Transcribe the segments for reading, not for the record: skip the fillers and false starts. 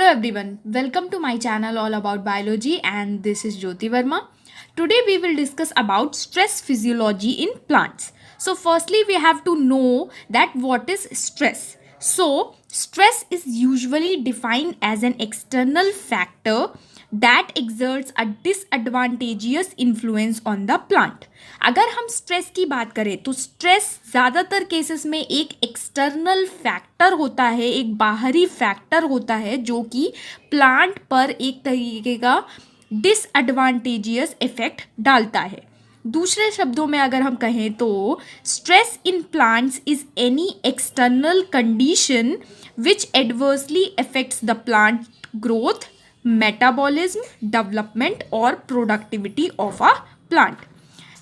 Hello everyone, welcome to my channel all about biology and this is Jyoti Verma. Today we will discuss about stress physiology in plants. So firstly we have to know that what is stress. So stress is usually defined as an external factor that exerts a disadvantageous influence on the plant. अगर हम stress की बात करें तो stress ज़्यादातर cases में एक external factor होता है, एक बाहरी फैक्टर होता है जो कि प्लांट पर एक तरीके का डिसएडवांटेजियस इफेक्ट डालता है. दूसरे शब्दों में अगर हम कहें तो stress in plants is any external condition which adversely affects the plant growth, metabolism, development और productivity of a plant.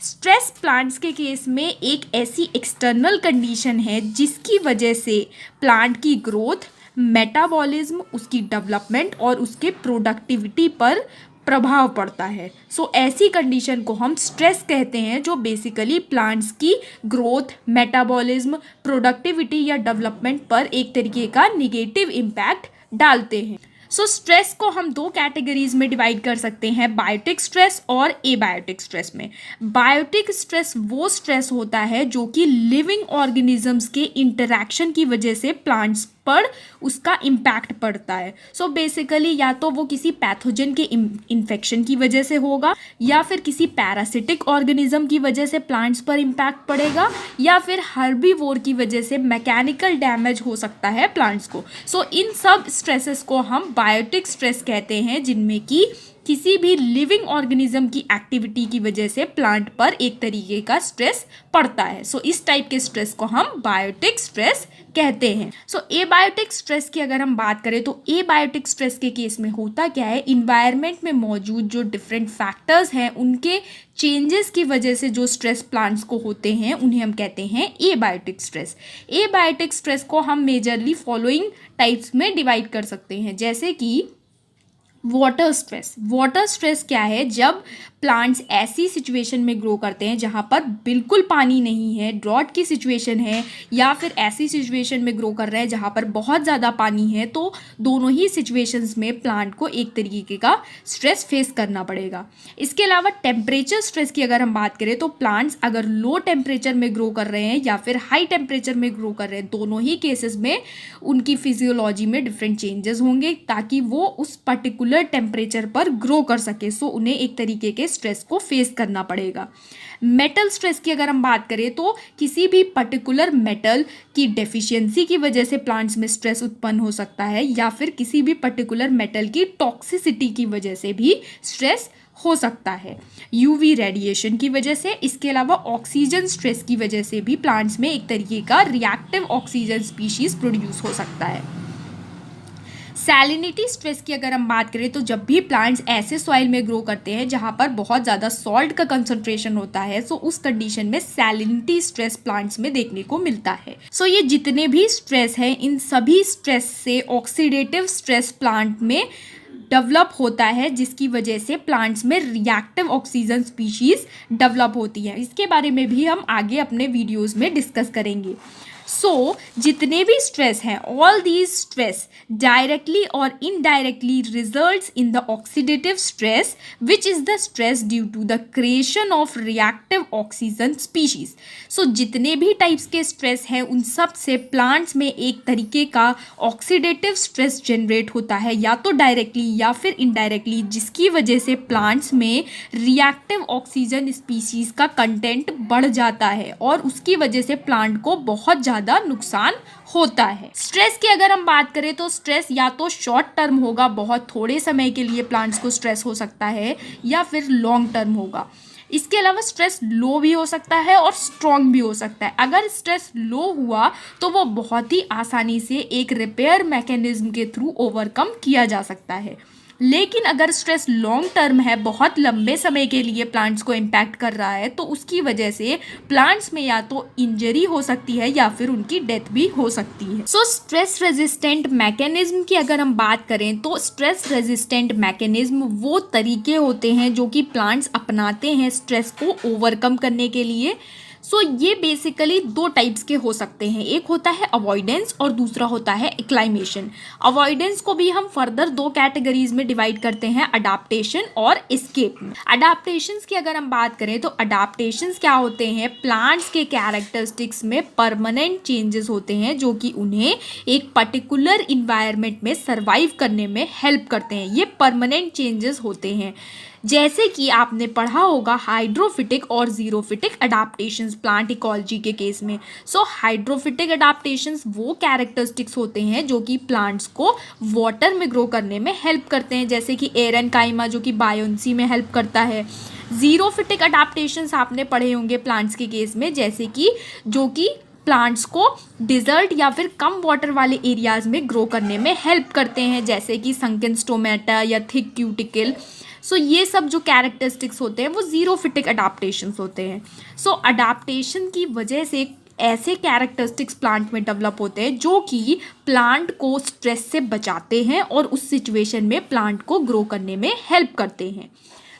Stress plants के केस में एक ऐसी एक्सटर्नल कंडीशन है जिसकी वजह से प्लांट की ग्रोथ, मेटाबॉलिज्म, उसकी डेवलपमेंट और उसके प्रोडक्टिविटी पर प्रभाव पड़ता है. सो ऐसी कंडीशन को हम स्ट्रेस कहते हैं जो बेसिकली प्लांट्स की ग्रोथ, मेटाबॉलिज्म, प्रोडक्टिविटी या डेवलपमेंट पर एक तरीके का निगेटिव इम्पैक्ट डालते हैं. सो स्ट्रेस को हम दो कैटेगरीज में डिवाइड कर सकते हैं, बायोटिक स्ट्रेस और एबायोटिक स्ट्रेस में. बायोटिक स्ट्रेस वो स्ट्रेस होता है जो कि लिविंग ऑर्गेनिजम्स के इंटरैक्शन की वजह से प्लांट्स पर उसका इम्पैक्ट पड़ता है. सो बेसिकली या तो वो किसी पैथोजन के इन्फेक्शन की वजह से होगा, या फिर किसी पैरासिटिक ऑर्गेनिज्म की वजह से प्लांट्स पर इम्पैक्ट पड़ेगा, या फिर हर्बीवोर की वजह से मैकेनिकल डैमेज हो सकता है प्लांट्स को. सो इन सब स्ट्रेसेस को हम बायोटिक स्ट्रेस कहते हैं जिनमें कि किसी भी लिविंग ऑर्गेनिज्म की एक्टिविटी की वजह से प्लांट पर एक तरीके का स्ट्रेस पड़ता है. सो इस टाइप के स्ट्रेस को हम बायोटिक स्ट्रेस कहते हैं. सो एबायोटिक स्ट्रेस की अगर हम बात करें तो एबायोटिक स्ट्रेस के केस में होता क्या है, इन्वायरमेंट में मौजूद जो डिफरेंट फैक्टर्स हैं उनके चेंजेस की वजह से जो स्ट्रेस प्लांट्स को होते हैं उन्हें हम कहते हैं एबायोटिक स्ट्रेस. एबायोटिक स्ट्रेस को हम मेजरली फॉलोइंग टाइप्स में डिवाइड कर सकते हैं, जैसे कि वाटर स्ट्रेस. वाटर स्ट्रेस क्या है, जब प्लांट्स ऐसी सिचुएशन में ग्रो करते हैं जहाँ पर बिल्कुल पानी नहीं है, ड्रॉट की सिचुएशन है, या फिर ऐसी सिचुएशन में ग्रो कर रहे हैं जहाँ पर बहुत ज़्यादा पानी है, तो दोनों ही सिचुएशंस में प्लांट को एक तरीके का स्ट्रेस फेस करना पड़ेगा. इसके अलावा टेम्परेचर स्ट्रेस की अगर हम बात करें तो प्लांट्स अगर लो टेम्परेचर में ग्रो कर रहे हैं या फिर हाई टेम्परेचर में ग्रो कर रहे हैं, दोनों ही केसेस में उनकी फिजियोलॉजी में डिफरेंट चेंजेस होंगे ताकि वो उस पर्टिकुलर टेम्परेचर पर ग्रो कर सके. सो उन्हें एक तरीके के स्ट्रेस को फेस करना पड़ेगा. मेटल स्ट्रेस की अगर हम बात करें तो किसी भी पर्टिकुलर मेटल की डेफिशिएंसी की वजह से प्लांट्स में स्ट्रेस उत्पन्न हो सकता है, या फिर किसी भी पर्टिकुलर मेटल की टॉक्सिसिटी की वजह से भी स्ट्रेस हो सकता है. यूवी रेडिएशन की वजह से, इसके अलावा ऑक्सीजन स्ट्रेस की वजह से भी प्लांट्स में एक तरीके का रिएक्टिव ऑक्सीजन स्पीशीज प्रोड्यूस हो सकता है. सैलिनिटी स्ट्रेस की अगर हम बात करें तो जब भी प्लांट्स ऐसे सॉइल में ग्रो करते हैं जहाँ पर बहुत ज़्यादा सॉल्ट का कंसंट्रेशन होता है, सो उस कंडीशन में सैलिनिटी स्ट्रेस प्लांट्स में देखने को मिलता है. सो ये जितने भी स्ट्रेस हैं इन सभी स्ट्रेस से ऑक्सीडेटिव स्ट्रेस प्लांट में डेवलप होता है, जिसकी वजह से प्लांट्स में रिएक्टिव ऑक्सीजन स्पीशीज डेवलप होती हैं. इसके बारे में भी हम आगे अपने वीडियोज़ में डिस्कस करेंगे. सो जितने भी स्ट्रेस हैं, ऑल दीज स्ट्रेस डायरेक्टली और indirectly results in the oxidative stress which is the stress due to the creation of reactive oxygen species. So जितने भी टाइप्स के स्ट्रेस हैं उन सब से प्लांट्स में एक तरीके का ऑक्सीडेटिव स्ट्रेस जनरेट होता है, या तो डायरेक्टली या फिर इनडायरेक्टली, जिसकी वजह से प्लांट्स में रिएक्टिव ऑक्सीजन स्पीशीज का कंटेंट बढ़ जाता है और उसकी वजह से प्लांट को बहुत ज़्यादा नुकसान होता है. स्ट्रेस की अगर हम बात करें तो स्ट्रेस या तो शॉर्ट टर्म होगा, बहुत थोड़े समय के लिए प्लांट्स को स्ट्रेस हो सकता है, या फिर लॉन्ग टर्म होगा. इसके अलावा स्ट्रेस लो भी हो सकता है और स्ट्रॉन्ग भी हो सकता है. अगर स्ट्रेस लो हुआ तो वो बहुत ही आसानी से एक रिपेयर मैकेनिज्म के थ्रू ओवरकम किया जा सकता है. लेकिन अगर स्ट्रेस लॉन्ग टर्म है, बहुत लंबे समय के लिए प्लांट्स को इम्पैक्ट कर रहा है, तो उसकी वजह से प्लांट्स में या तो इंजरी हो सकती है या फिर उनकी डेथ भी हो सकती है. सो स्ट्रेस रेजिस्टेंट मैकेनिज्म की अगर हम बात करें तो स्ट्रेस रेजिस्टेंट मैकेनिज्म वो तरीके होते हैं जो कि प्लांट्स अपनाते हैं स्ट्रेस को ओवरकम करने के लिए. सो ये बेसिकली दो टाइप्स के हो सकते हैं, एक होता है अवॉइडेंस और दूसरा होता है एक्लाइमेशन। अवॉइडेंस को भी हम फर्दर दो कैटेगरीज में डिवाइड करते हैं, अडाप्टेशन और एस्केप में। अडाप्टेशंस की अगर हम बात करें तो अडाप्टेशंस क्या होते हैं, प्लांट्स के कैरेक्टरिस्टिक्स में परमानेंट चेंजेस होते हैं जो कि उन्हें एक पर्टिकुलर इन्वायरमेंट में सर्वाइव करने में हेल्प करते हैं। ये परमानेंट चेंजेस होते हैं, जैसे कि आपने पढ़ा होगा हाइड्रोफिटिक और जीरोफिटिक अडाप्टेशंस प्लांट इकोलॉजी के केस में। सो हाइड्रोफिटिक अडाप्टेशंस वो कैरेक्टरिस्टिक्स होते हैं जो कि प्लांट्स को वाटर में ग्रो करने में हेल्प करते हैं, जैसे कि एरेनकाइमा जो कि बायोन्सी में हेल्प करता है। जीरोफिटिक अडाप्टेशंस आपने पढ़े होंगे प्लांट्स के केस में, जैसे कि जो कि प्लांट्स को डिजर्ट या फिर कम वाटर वाले एरियाज में ग्रो करने में हेल्प करते हैं, जैसे कि संकन स्टोमेटा या थिक क्यूटिकल। सो ये सब जो कैरेक्टरिस्टिक्स होते हैं वो जीरोफिटिक अडाप्टेशंस होते हैं। सो अडाप्टेशन की वजह से ऐसे कैरेक्टरिस्टिक्स प्लांट में डेवलप होते हैं जो कि प्लांट को स्ट्रेस से बचाते हैं और उस सिचुएशन में प्लांट को ग्रो करने में हेल्प करते हैं।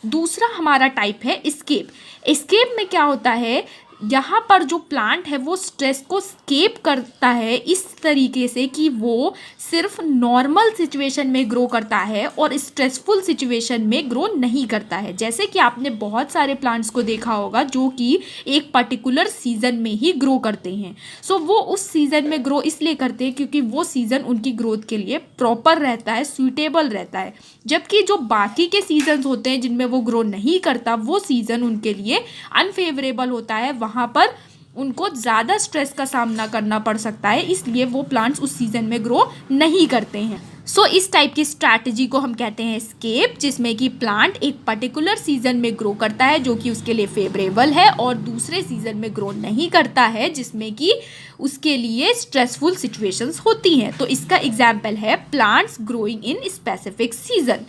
दूसरा हमारा टाइप है एस्केप। एस्केप में क्या होता है, यहाँ पर जो प्लांट है वो स्ट्रेस को स्केप करता है इस तरीके से कि वो सिर्फ नॉर्मल सिचुएशन में ग्रो करता है और स्ट्रेसफुल सिचुएशन में ग्रो नहीं करता है। जैसे कि आपने बहुत सारे प्लांट्स को देखा होगा जो कि एक पर्टिकुलर सीजन में ही ग्रो करते हैं। सो वो उस सीजन में ग्रो इसलिए करते हैं क्योंकि वो सीजन उनकी ग्रोथ के लिए प्रॉपर रहता है, सूटेबल रहता है, जबकि जो बाकी के सीजन्स होते हैं जिनमें वो ग्रो नहीं करता वो सीजन उनके लिए अनफेवरेबल होता है, वहाँ पर उनको ज़्यादा स्ट्रेस का सामना करना पड़ सकता है, इसलिए वो प्लांट्स उस सीज़न में ग्रो नहीं करते हैं। सो इस टाइप की स्ट्रैटेजी को हम कहते हैं एस्केप, जिसमें कि प्लांट एक पर्टिकुलर सीजन में ग्रो करता है जो कि उसके लिए फेवरेबल है और दूसरे सीजन में ग्रो नहीं करता है जिसमें कि उसके लिए स्ट्रेसफुल सिचुएशंस होती हैं। तो इसका एग्जाम्पल है plants growing in specific season.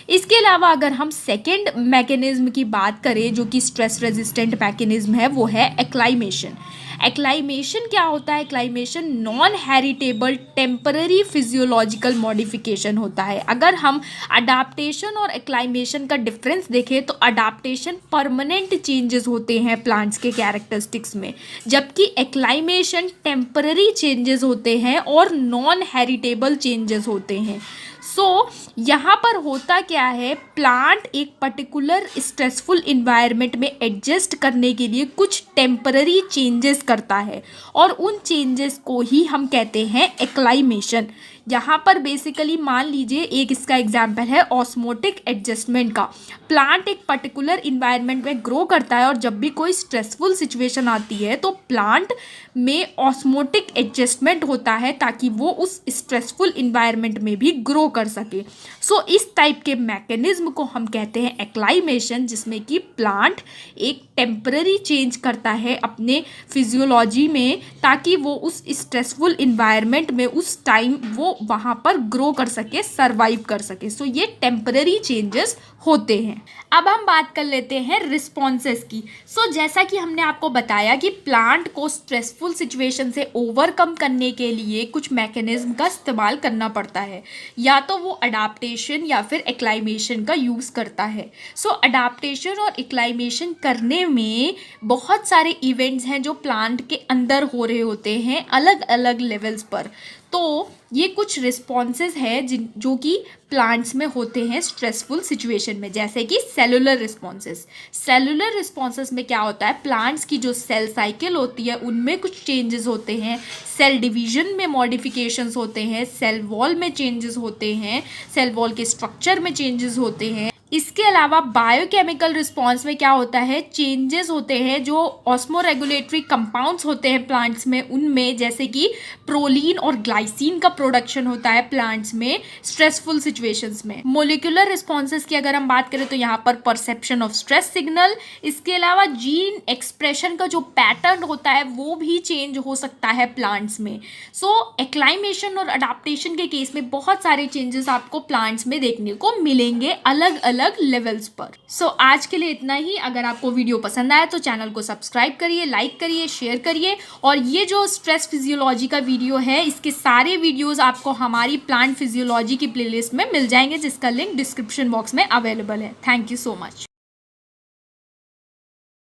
इसके अलावा अगर हम सेकेंड मैकेनिज्म की बात करें जो कि स्ट्रेस रेजिस्टेंट मैकेनिज्म है, वो है एक्लाइमेशन। एक्लाइमेशन क्या होता है, acclimation non heritable temporary physiological modification होता है। अगर हम अडाप्टेशन और एक्लाइमेशन का डिफरेंस देखें तो अडाप्टेशन परमानेंट चेंजेस होते हैं प्लांट्स के कैरेक्टरिस्टिक्स में, जबकि एक्लाइमेशन टेम्पररी चेंजेस होते हैं और नॉन हेरिटेबल चेंजेस होते हैं। सो यहाँ पर होता क्या है, प्लांट एक पर्टिकुलर स्ट्रेसफुल इन्वायरमेंट में एडजस्ट करने के लिए कुछ टेम्पररी चेंजेस करता है और उन चेंजेस को ही हम कहते हैं एक्लाइमेशन। यहाँ पर बेसिकली मान लीजिए एक इसका एग्जाम्पल है ऑस्मोटिक एडजस्टमेंट का। प्लांट एक पर्टिकुलर इन्वायरमेंट में ग्रो करता है और जब भी कोई स्ट्रेसफुल सिचुएशन आती है तो प्लांट में ऑस्मोटिक एडजस्टमेंट होता है ताकि वो उस स्ट्रेसफुल इन्वायरमेंट में भी ग्रो कर सके। सो इस टाइप के मैकेनिज्म को हम कहते हैं एक्लाइमेशन, जिसमें कि प्लांट एक टेम्पररी चेंज करता है अपने फिजियोलॉजी में ताकि वो उस स्ट्रेसफुल इन्वायरमेंट में उस टाइम वो वहाँ पर ग्रो कर सके, सर्वाइव कर सके। सो ये टेम्पररी चेंजेस होते हैं। अब हम बात कर लेते हैं रिस्पॉन्सेस की। सो जैसा कि हमने आपको बताया कि प्लांट को स्ट्रेसफुल सिचुएशन से ओवरकम करने के लिए कुछ मैकेनिज्म का इस्तेमाल करना पड़ता है, या तो वो अडाप्टेशन या फिर एक्लाइमेशन का यूज़ करता है। सो अडाप्टेशन और एक्लाइमेशन करने में बहुत सारे इवेंट्स हैं जो प्लांट के अंदर हो रहे होते हैं अलग अलग लेवल्स पर। तो ये कुछ रिस्पॉन्सेज है जो कि प्लांट्स में होते हैं स्ट्रेसफुल सिचुएशन में, जैसे कि सेलुलर रिस्पॉन्सेज। सेलुलर रिस्पॉन्सेज में क्या होता है, प्लांट्स की जो सेल साइकिल होती है उनमें कुछ चेंजेस होते हैं, सेल डिवीजन में मॉडिफिकेशंस होते हैं, सेल वॉल में चेंजेस होते हैं, सेल वॉल के स्ट्रक्चर में चेंजेस होते हैं। इसके अलावा बायोकेमिकल रिस्पॉन्स में क्या होता है, चेंजेस होते हैं जो ऑस्मोरेगुलेटरी कंपाउंड्स होते हैं प्लांट्स में उनमें, जैसे कि प्रोलीन और ग्लाइसिन का प्रोडक्शन होता है प्लांट्स में स्ट्रेसफुल सिचुएशंस में। मोलिकुलर रिस्पॉन्सेज की अगर हम बात करें तो यहाँ पर परसेप्शन ऑफ स्ट्रेस सिग्नल, इसके अलावा जीन एक्सप्रेशन का जो पैटर्न होता है वो भी चेंज हो सकता है प्लांट्स में। सो एक्लाइमेशन और अडाप्टेशन के केस में बहुत सारे चेंजेस आपको प्लांट्स में देखने को मिलेंगे अलग अलग लेवल्स पर। सो आज के लिए इतना ही। अगर आपको वीडियो पसंद आया तो चैनल को सब्सक्राइब करिए, लाइक करिए, शेयर करिए। और ये जो स्ट्रेस फिजियोलॉजी का वीडियो है इसके सारे वीडियोस आपको हमारी प्लांट फिजियोलॉजी की प्लेलिस्ट में मिल जाएंगे, जिसका लिंक डिस्क्रिप्शन बॉक्स में अवेलेबल है। Thank you so much.